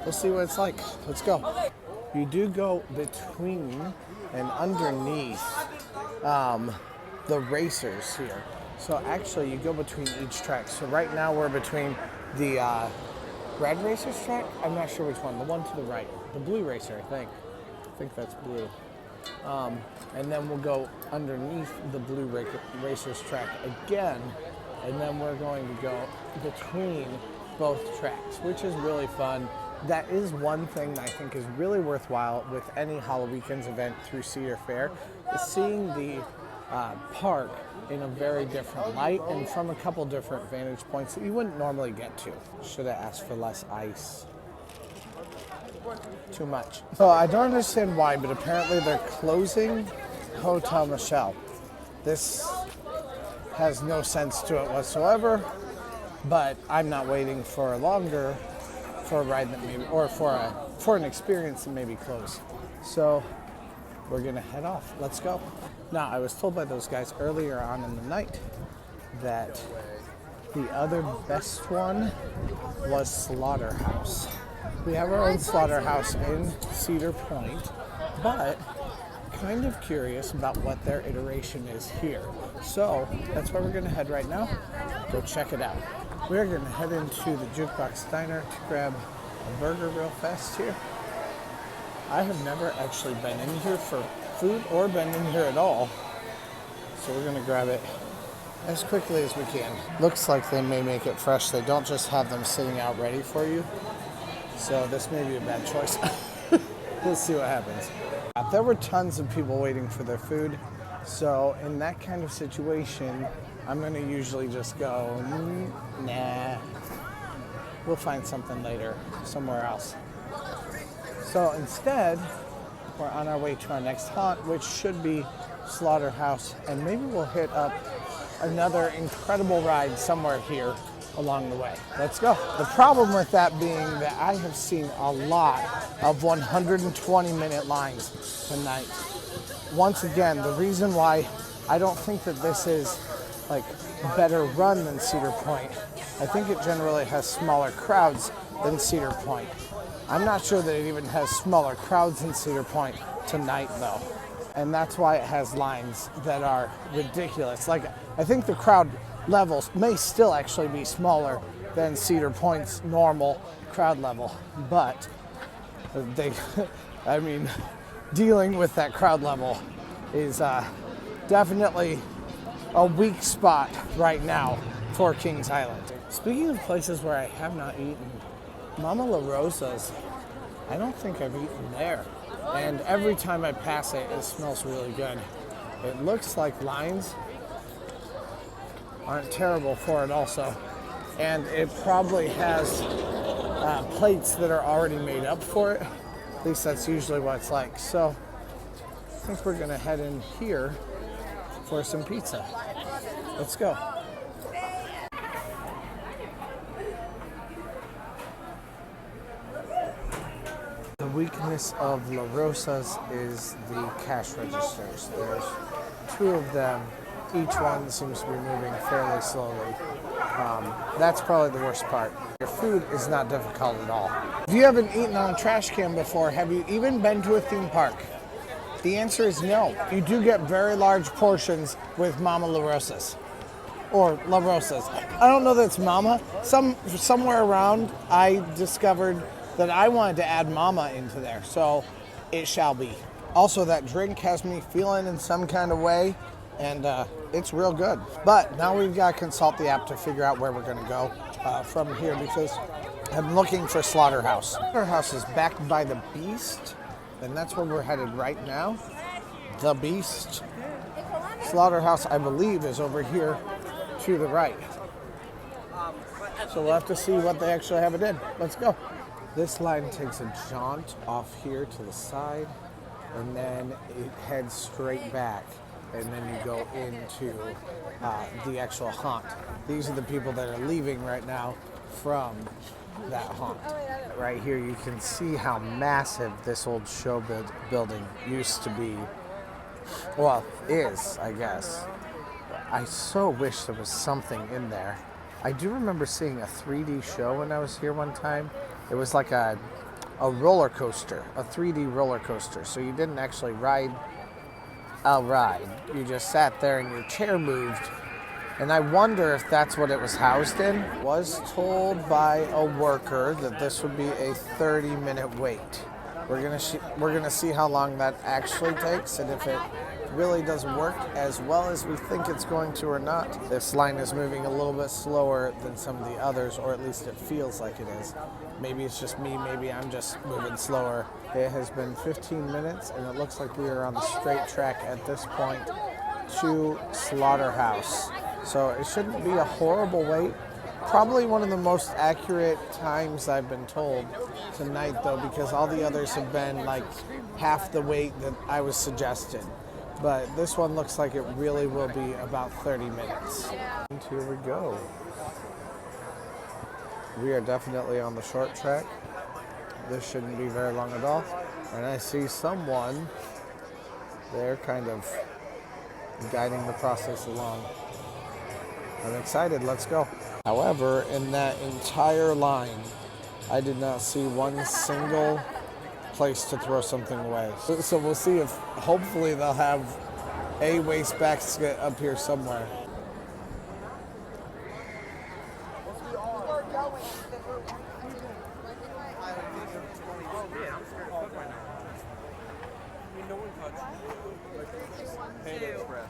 we'll see what it's like. Let's go. You do go between and underneath the racers here. So actually you go between each track. So right now we're between the red racers track. I'm not sure which one, the one to the right. The blue racer, I think that's blue. And then we'll go underneath the blue racers track again, and then we're going to go between both tracks, which is really fun. That is one thing that I think is really worthwhile with any Halloween's event through Cedar Fair, is seeing the park in a very different light and from a couple different vantage points that you wouldn't normally get to. Should have asked for less ice. too much. So I don't understand why, but apparently they're closing Hotel Michelle. This has no sense to it whatsoever, but I'm not waiting for longer for a ride that maybe, or for an experience that may be closed. So we're gonna head off. Let's go. Now, I was told by those guys earlier on in the night that the other best one was Slaughterhouse. We have our own Slaughterhouse in Cedar Point, but kind of curious about what their iteration is here. So that's where we're gonna head right now. Go check it out. We're gonna head into the Jukebox Diner to grab a burger real fast here. I have never actually been in here for food or been in here at all. So we're gonna grab it as quickly as we can. Looks like they may make it fresh. They don't just have them sitting out ready for you. So this may be a bad choice. We'll see what happens. There were tons of people waiting for their food. So in that kind of situation, I'm gonna usually just go, nah, we'll find something later, somewhere else. So instead, we're on our way to our next haunt, which should be Slaughterhouse, and maybe we'll hit up another incredible ride somewhere here along the way. Let's go. The problem with that being that I have seen a lot of 120-minute lines tonight. Once again, the reason why I don't think that this is like better run than Cedar Point, I think it generally has smaller crowds than Cedar Point. I'm not sure that it even has smaller crowds than Cedar Point tonight though. And that's why it has lines that are ridiculous. Like, I think the crowd levels may still actually be smaller than Cedar Point's normal crowd level, but I mean, dealing with that crowd level is definitely a weak spot right now for Kings Island. Speaking of places where I have not eaten, Mama La Rosa's, I don't think I've eaten there. And every time I pass it, it smells really good. It looks like lines aren't terrible for it also. And it probably has plates that are already made up for it. At least that's usually what it's like. So I think we're gonna head in here for some pizza. Let's go. The weakness of La Rosa's is the cash registers. There's two of them. Each one seems to be moving fairly slowly. That's probably the worst part. Your food is not difficult at all. If you haven't eaten on a trash can before, have you even been to a theme park? The answer is no. You do get very large portions with Mama La Rosa's. Or La Rosa's. I don't know that it's Mama. Somewhere around I discovered that I wanted to add Mama into there, so it shall be. Also, that drink has me feeling in some kind of way, and it's real good. But now we've got to consult the app to figure out where we're gonna go from here, because I'm looking for Slaughterhouse. Slaughterhouse is backed by the Beast, and that's where we're headed right now. The Beast. Slaughterhouse, I believe, is over here to the right. So we'll have to see what they actually have it in. Let's go. This line takes a jaunt off here to the side, and then it heads straight back, and then you go into the actual haunt. These are the people that are leaving right now from that haunt. Right here you can see how massive this old show building used to be. Well, is, I guess. I so wish there was something in there. I do remember seeing a 3D show when I was here one time. It was like a roller coaster, a 3D roller coaster. So you didn't actually ride a ride. You just sat there and your chair moved. And I wonder if that's what it was housed in. Was told by a worker that this would be a 30-minute wait. We're gonna see how long that actually takes, and if it really doesn't work as well as we think it's going to or not. This line is moving a little bit slower than some of the others, or at least it feels like it is. Maybe it's just me, maybe I'm just moving slower. It has been 15 minutes, and it looks like we are on the straight track at this point to Slaughterhouse. So it shouldn't be a horrible wait. Probably one of the most accurate times I've been told tonight, though, because all the others have been like half the wait that I was suggested. But this one looks like it really will be about 30 minutes. And here we go. We are definitely on the short track. This shouldn't be very long at all. And I see someone there kind of guiding the process along. I'm excited, let's go. However, in that entire line, I did not see one single place to throw something away. So we'll see if hopefully they'll have a wastebasket up here somewhere. Panda Express.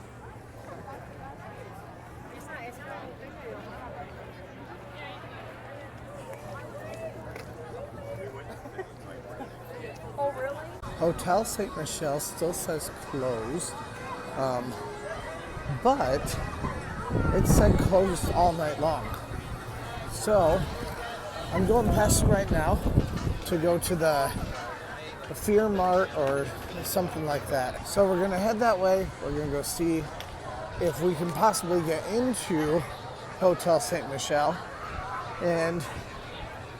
Hotel St. Michel still says closed, but it said closed all night long. So I'm going past it right now to go to the Fear Mart or something like that. So we're gonna head that way. We're gonna go see if we can possibly get into Hotel St. Michel. And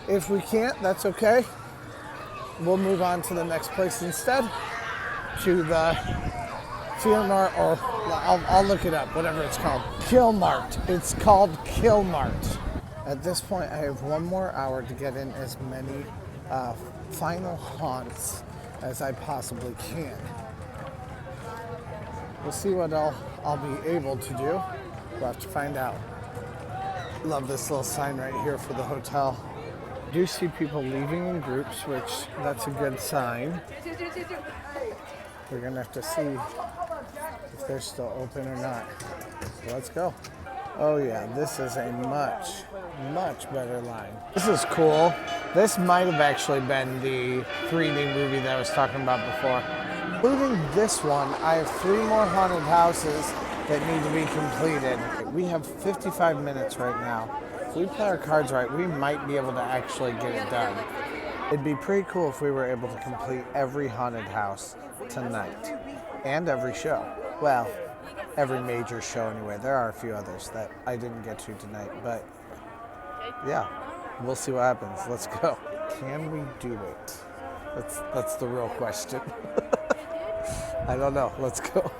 if we can't, that's okay. We'll move on to the next place instead, to the Fear Mart, or I'll look it up, whatever it's called. Kill Mart. It's called Kill Mart. At this point, I have one more hour to get in as many final haunts as I possibly can. We'll see what I'll be able to do. We'll have to find out. Love this little sign right here for the hotel. I do see people leaving in groups, which that's a good sign. We're gonna have to see if they're still open or not. So let's go. Oh yeah, this is a much better line. This is cool. This might have actually been the 3D movie that I was talking about before. Including this one, I have 3 more haunted houses that need to be completed. We have 55 minutes right now. If we play our cards right, we might be able to actually get it done. It'd be pretty cool if we were able to complete every haunted house tonight and every show. Well, every major show anyway. There are a few others that I didn't get to tonight, but yeah, we'll see what happens. Let's go. Can we do it? That's the real question. I don't know. Let's go.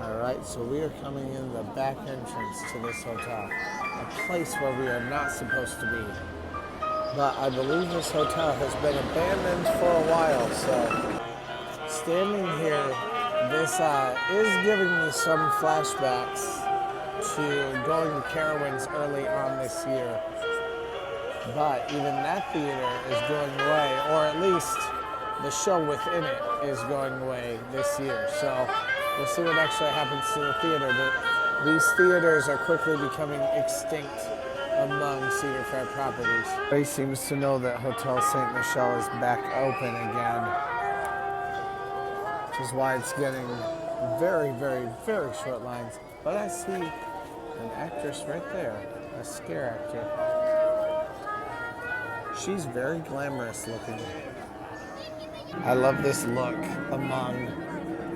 All right, so we are coming in the back entrance to this hotel, a place where we are not supposed to be. But I believe this hotel has been abandoned for a while, so standing here, this is giving me some flashbacks to going to Carowinds early on this year. But even that theater is going away, or at least the show within it is going away this year. So we'll see what actually happens to the theater. But these theaters are quickly becoming extinct among Cedar Fair properties. Everybody seems to know that Hotel St. Michel is back open again, which is why it's getting very short lines. But I see an actress right there, a scare actor. She's very glamorous looking. I love this look among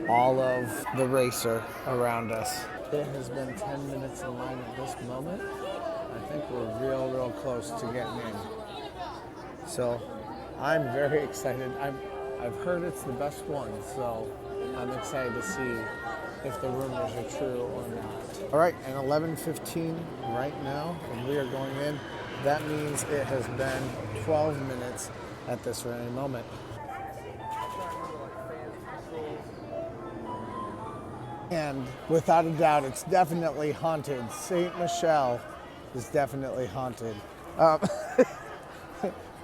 all of the racer around us. It has been 10 minutes in line at this moment. I think we're real close to getting in. So I'm very excited. I've heard it's the best one, so I'm excited to see if the rumors are true or not. All right, and 11:15 right now, and we are going in. That means it has been 12 minutes at this very moment. And without a doubt, it's definitely haunted. St. Michel is definitely haunted.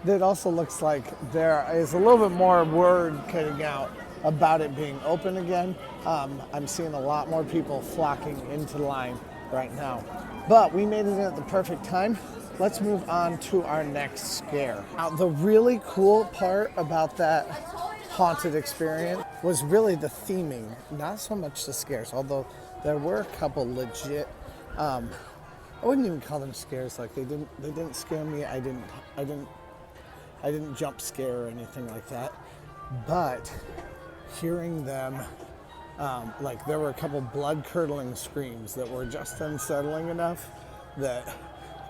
It also looks like there is a little bit more word getting out about it being open again. I'm seeing a lot more people flocking into the line right now. But we made it in at the perfect time. Let's move on to our next scare. Now, the really cool part about that haunted experience was really the theming, not so much the scares, although there were a couple legit I wouldn't even call them scares. Like they didn't scare me. I didn't jump scare or anything like that. But hearing them, like there were a couple blood-curdling screams that were just unsettling enough that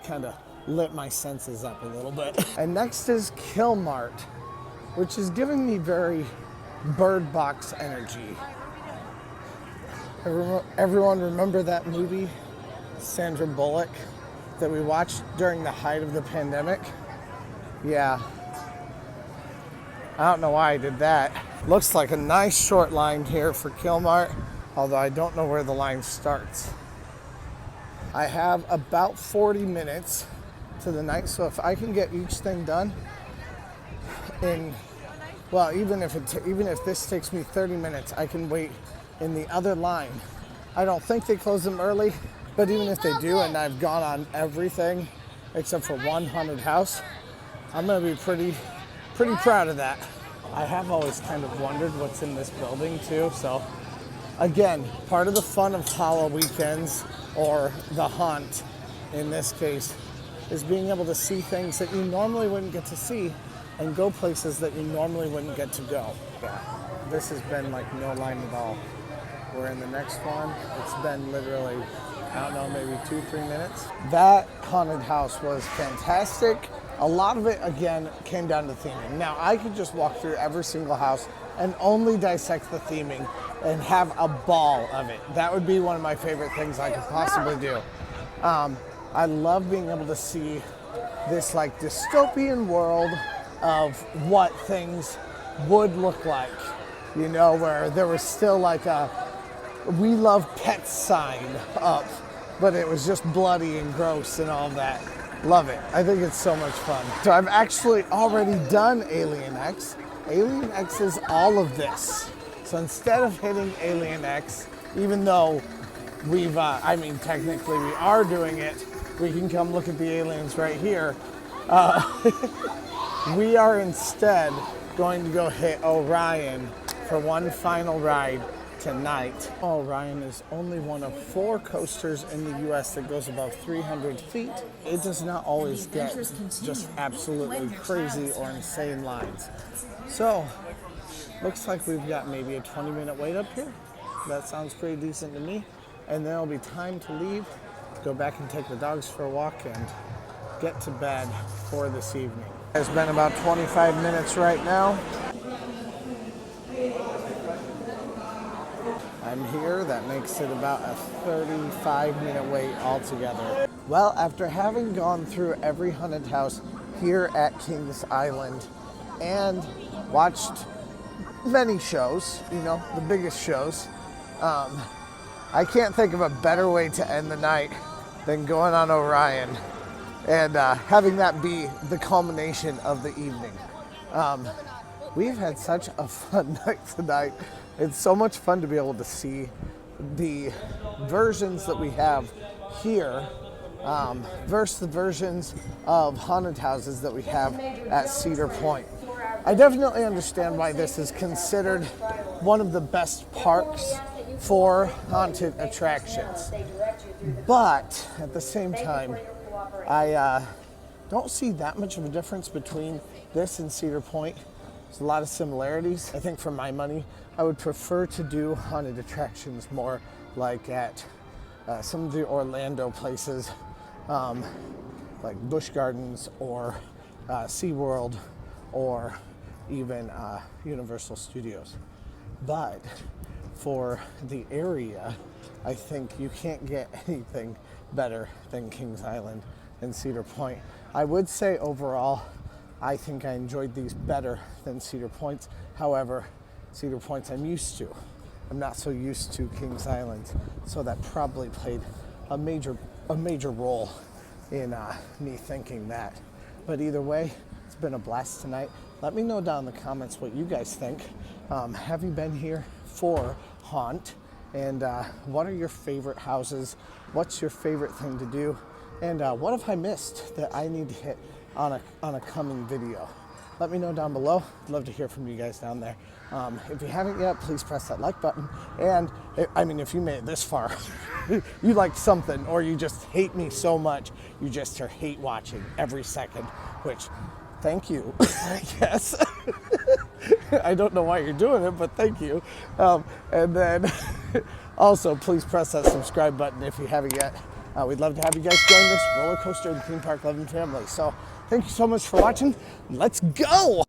kind of lit my senses up a little bit. And next is Kill Mart, which is giving me very Bird Box energy. Everyone remember that movie, Sandra Bullock, that we watched during the height of the pandemic? Yeah. I don't know why I did that. Looks like a nice short line here for Kill Mart, although I don't know where the line starts. I have about 40 minutes to the night, so if I can get each thing done in, well, even if this takes me 30 minutes, I can wait in the other line. I don't think they close them early, but even if they do, and I've gone on everything except for one haunted house, I'm gonna be pretty proud of that. I have always kind of wondered what's in this building too, so again, part of the fun of Hollow Weekends, or the haunt in this case, is being able to see things that you normally wouldn't get to see and go places that you normally wouldn't get to go. Yeah, this has been like no line at all. We're in the next one. It's been literally, I don't know, maybe 2-3 minutes. That haunted house was fantastic. A lot of it, again, came down to theming. Now, I could just walk through every single house and only dissect the theming and have a ball of it. That would be one of my favorite things I could possibly do. I love being able to see this like dystopian world of what things would look like, you know, where there was still like a "We love pets" sign up, but it was just bloody and gross and all that. Love it. I think it's so much fun. So I've actually already done Alien X. Alien X is all of this. So instead of hitting Alien X, even though we've, technically we are doing it, we can come look at the aliens right here. We are instead going to go hit Orion for one final ride tonight. Orion is only one of 4 coasters in the US that goes above 300 feet. It does not always get just absolutely crazy or insane lines. So, looks like we've got maybe a 20-minute wait up here. That sounds pretty decent to me. And then it'll be time to leave, go back and take the dogs for a walk and get to bed for this evening. It's been about 25 minutes right now. I'm here. That makes it about a 35-minute wait altogether. Well, after having gone through every haunted house here at Kings Island and watched many shows, you know, the biggest shows, I can't think of a better way to end the night than going on Orion and having that be the culmination of the evening. We've had such a fun night tonight. It's so much fun to be able to see the versions that we have here versus the versions of haunted houses that we have at Cedar Point. I definitely understand why this is considered one of the best parks for haunted attractions. But at the same time, I don't see that much of a difference between this and Cedar Point. There's a lot of similarities. I think for my money, I would prefer to do haunted attractions more like at some of the Orlando places, like Busch Gardens or SeaWorld or even Universal Studios. But for the area, I think you can't get anything better than Kings Island and Cedar Point. I would say overall, I think I enjoyed these better than Cedar Point's. However, Cedar Point's I'm used to. I'm not so used to Kings Island, so that probably played a major role in me thinking that. But either way, it's been a blast tonight. Let me know down in the comments what you guys think. Have you been here for Haunt? And what are your favorite houses? What's your favorite thing to do? And what have I missed that I need to hit on a coming video? let me know down below. I'd love to hear from you guys down there. If you haven't yet, please press that like button. And I mean, if you made it this far, you liked something, or you just hate me so much, you just hate watching every second, which, thank you, I guess. I don't know why you're doing it, but thank you. And then also, please press that subscribe button if you haven't yet. We'd love to have you guys join this roller coaster and theme park loving family. So thank you so much for watching. Let's go!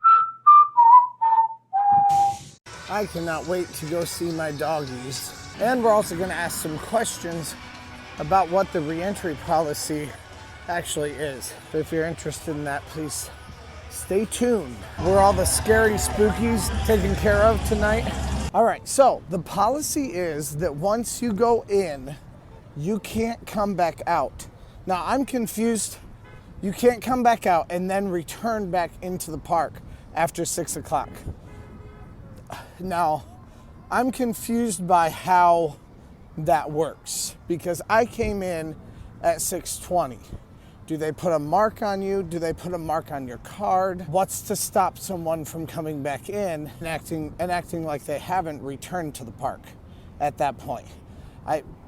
I cannot wait to go see my doggies. And we're also going to ask some questions about what the re-entry policy actually is. So if you're interested in that, please stay tuned. We're all the scary spookies taken care of tonight. All right, so the policy is that once you go in, you can't come back out. Now, I'm confused. You can't come back out and then return back into the park after 6 o'clock. Now, I'm confused by how that works because I came in at 6:20. Do they put a mark on you? Do they put a mark on your card? What's to stop someone from coming back in and acting like they haven't returned to the park at that point?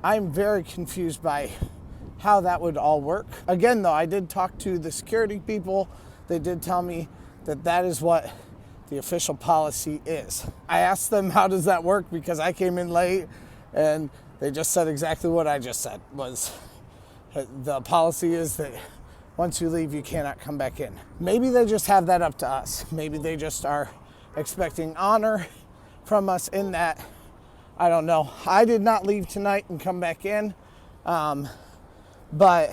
I'm very confused by how that would all work. Again, though, I did talk to the security people. They did tell me that that is what the official policy is. I asked them, how does that work? Because I came in late and they just said exactly what I just said, was the policy is that once you leave, you cannot come back in. Maybe they just have that up to us. Maybe they just are expecting honor from us in that. I don't know. I did not leave tonight and come back in, but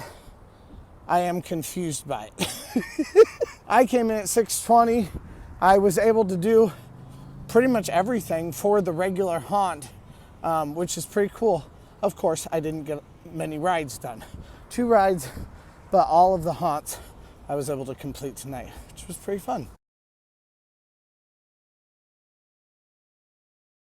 I am confused by it. I came in at 6:20. I was able to do pretty much everything for the regular haunt, which is pretty cool. Of course, I didn't get many rides done. 2 rides, but all of the haunts I was able to complete tonight, which was pretty fun.